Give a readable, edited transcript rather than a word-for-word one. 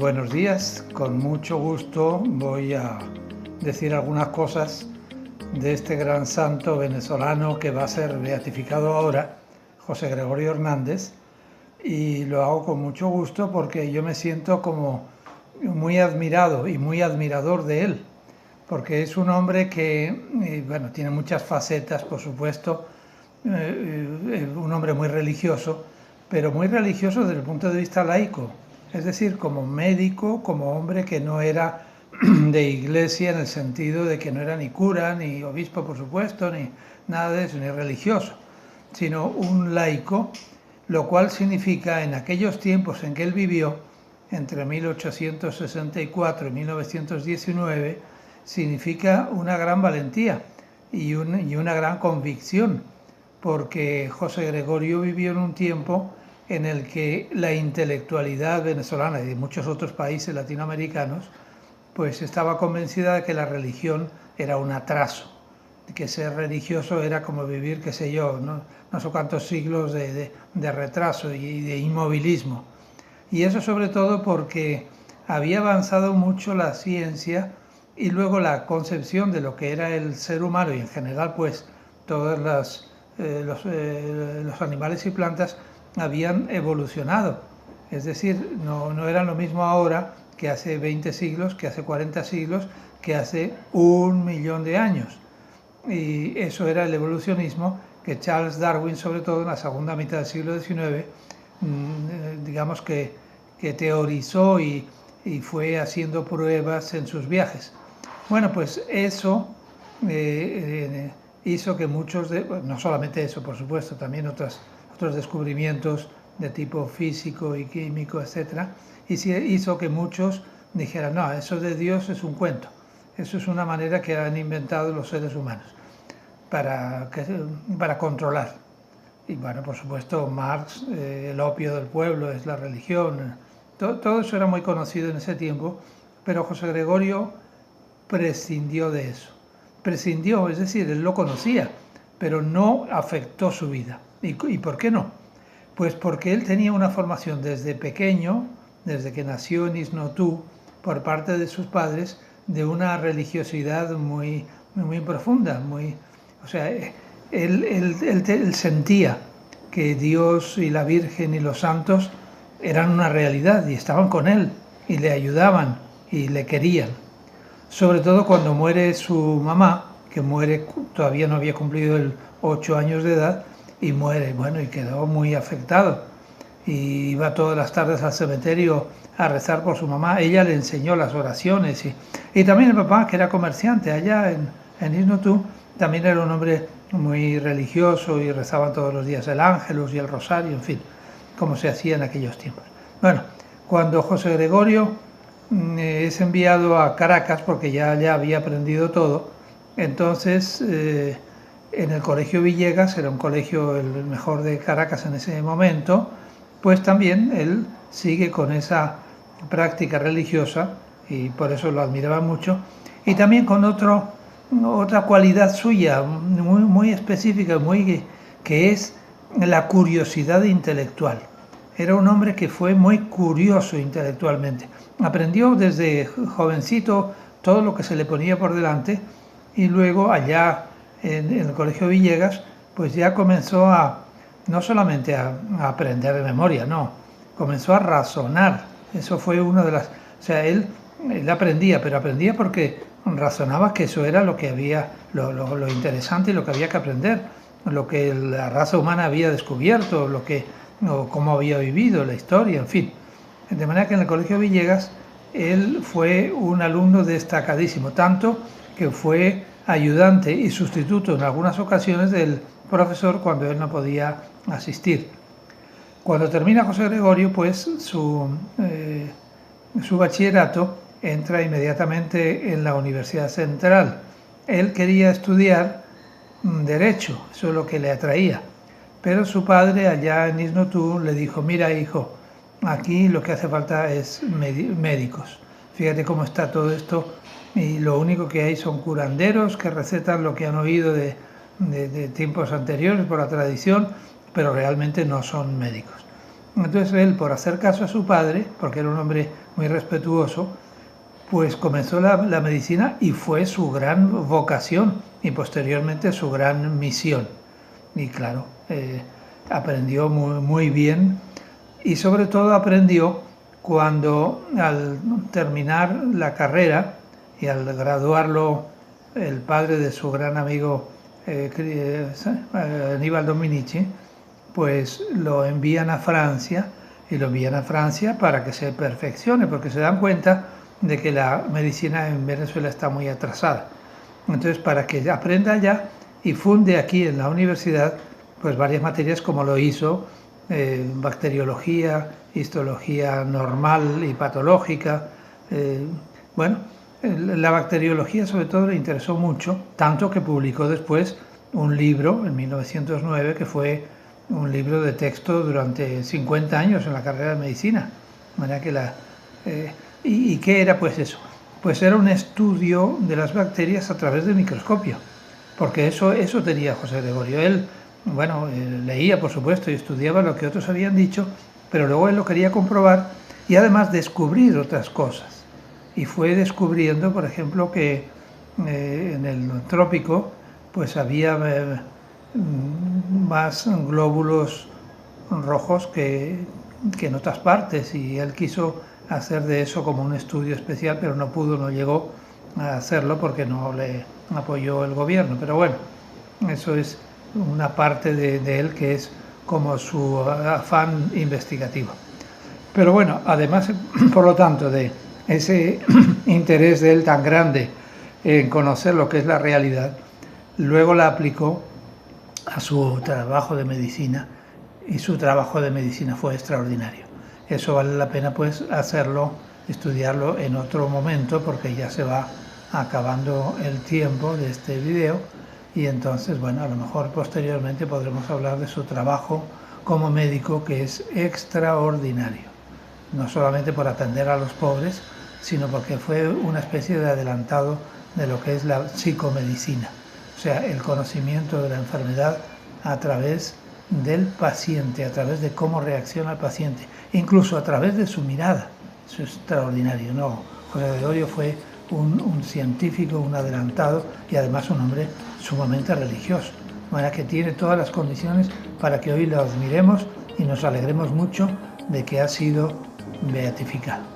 Buenos días, con mucho gusto voy a decir algunas cosas de este gran santo venezolano que va a ser beatificado ahora, José Gregorio Hernández, y lo hago con mucho gusto porque yo me siento como muy admirado y muy admirador de él, porque es un hombre que, bueno, tiene muchas facetas, por supuesto, un hombre muy religioso, pero muy religioso desde el punto de vista laico, es decir, como médico, como hombre que no era de iglesia en el sentido de que no era ni cura, ni obispo, por supuesto, ni nada de eso, ni religioso, sino un laico, lo cual significa en aquellos tiempos en que él vivió, entre 1864 y 1919, significa una gran valentía y una gran convicción, porque José Gregorio vivió en un tiempo en el que la intelectualidad venezolana y de muchos otros países latinoamericanos pues estaba convencida de que la religión era un atraso, de que ser religioso era como vivir, qué sé yo, no sé cuántos siglos de retraso y de inmovilismo. Y eso sobre todo porque había avanzado mucho la ciencia y luego la concepción de lo que era el ser humano y en general pues todos los animales y plantas habían evolucionado. Es decir, no era lo mismo ahora que hace 20 siglos, que hace 40 siglos, que hace 1.000.000 de años. Y eso era el evolucionismo que Charles Darwin, sobre todo en la segunda mitad del siglo XIX, digamos que teorizó y fue haciendo pruebas en sus viajes. Bueno, pues eso hizo que muchos, no solamente eso, por supuesto, también otros descubrimientos de tipo físico y químico, etc., hizo que muchos dijeran, no, eso de Dios es un cuento, eso es una manera que han inventado los seres humanos para controlar. Y bueno, por supuesto, Marx, el opio del pueblo es la religión, todo eso era muy conocido en ese tiempo, pero José Gregorio prescindió de eso. Prescindió, es decir, él lo conocía, pero no afectó su vida. ¿Y por qué no? Pues porque él tenía una formación desde pequeño, desde que nació en Isnotú, por parte de sus padres, de una religiosidad muy profunda, o sea, él sentía que Dios y la Virgen y los santos eran una realidad y estaban con él y le ayudaban y le querían. Sobre todo cuando muere su mamá, que muere, todavía no había cumplido 8 años de edad, y muere, bueno, y quedó muy afectado. Y iba todas las tardes al cementerio a rezar por su mamá. Ella le enseñó las oraciones. Y también el papá, que era comerciante allá en Isnotú, también era un hombre muy religioso y rezaban todos los días el Ángelus y el Rosario, en fin, como se hacía en aquellos tiempos. Bueno, cuando José Gregorio es enviado a Caracas, porque ya había aprendido todo, entonces en el Colegio Villegas, era un colegio el mejor de Caracas en ese momento, pues también él sigue con esa práctica religiosa y por eso lo admiraba mucho, y también con otra cualidad suya muy específica, que es la curiosidad intelectual. Era un hombre que fue muy curioso intelectualmente. Aprendió desde jovencito todo lo que se le ponía por delante y luego allá en el Colegio Villegas pues ya comenzó no solamente a aprender de memoria, no, comenzó a razonar. Eso fue una de las... O sea, él aprendía, pero aprendía porque razonaba que eso era lo que había, lo interesante y lo que había que aprender, lo que la raza humana había descubierto, o cómo había vivido, la historia, en fin. De manera que en el Colegio Villegas él fue un alumno destacadísimo, tanto que fue ayudante y sustituto en algunas ocasiones del profesor cuando él no podía asistir. Cuando termina José Gregorio, pues su bachillerato, entra inmediatamente en la Universidad Central. Él quería estudiar Derecho, eso es lo que le atraía. Pero su padre allá en Isnotú le dijo, mira hijo, aquí lo que hace falta es médicos. Fíjate cómo está todo esto y lo único que hay son curanderos que recetan lo que han oído de tiempos anteriores por la tradición, pero realmente no son médicos. Entonces él, por hacer caso a su padre, porque era un hombre muy respetuoso, pues comenzó la medicina y fue su gran vocación y posteriormente su gran misión. Y claro, aprendió muy bien y sobre todo aprendió cuando al terminar la carrera y al graduarlo el padre de su gran amigo Aníbal Dominici, pues lo envían a Francia y lo envían a Francia para que se perfeccione, porque se dan cuenta de que la medicina en Venezuela está muy atrasada. Entonces, para que aprenda allá y funde aquí en la universidad, pues varias materias como lo hizo, bacteriología, histología normal y patológica. Bueno, la bacteriología sobre todo le interesó mucho, tanto que publicó después un libro en 1909 que fue un libro de texto durante 50 años en la carrera de medicina. De manera que ¿y qué era pues eso? Pues era un estudio de las bacterias a través del microscopio, porque eso tenía José Gregorio. Él, bueno, leía por supuesto y estudiaba lo que otros habían dicho, pero luego él lo quería comprobar y además descubrir otras cosas. Y fue descubriendo, por ejemplo, que en el trópico pues había más glóbulos rojos que en otras partes, y él quiso hacer de eso como un estudio especial, pero no pudo, no llegó a hacerlo porque no le apoyó el gobierno. Pero bueno, eso es una parte de él que es como su afán investigativo. Pero bueno, además, por lo tanto, de ese interés de él tan grande en conocer lo que es la realidad, luego la aplicó a su trabajo de medicina, y su trabajo de medicina fue extraordinario. Eso vale la pena pues hacerlo, estudiarlo en otro momento, porque ya se va acabando el tiempo de este video, y entonces, bueno, a lo mejor posteriormente podremos hablar de su trabajo como médico, que es extraordinario, no solamente por atender a los pobres, sino porque fue una especie de adelantado de lo que es la psicomedicina, o sea, el conocimiento de la enfermedad a través del paciente, a través de cómo reacciona el paciente, incluso a través de su mirada. Eso es extraordinario, ¿no? José Gregorio fue un científico, un adelantado y además un hombre sumamente religioso, de manera que tiene todas las condiciones para que hoy lo admiremos y nos alegremos mucho de que ha sido beatificado.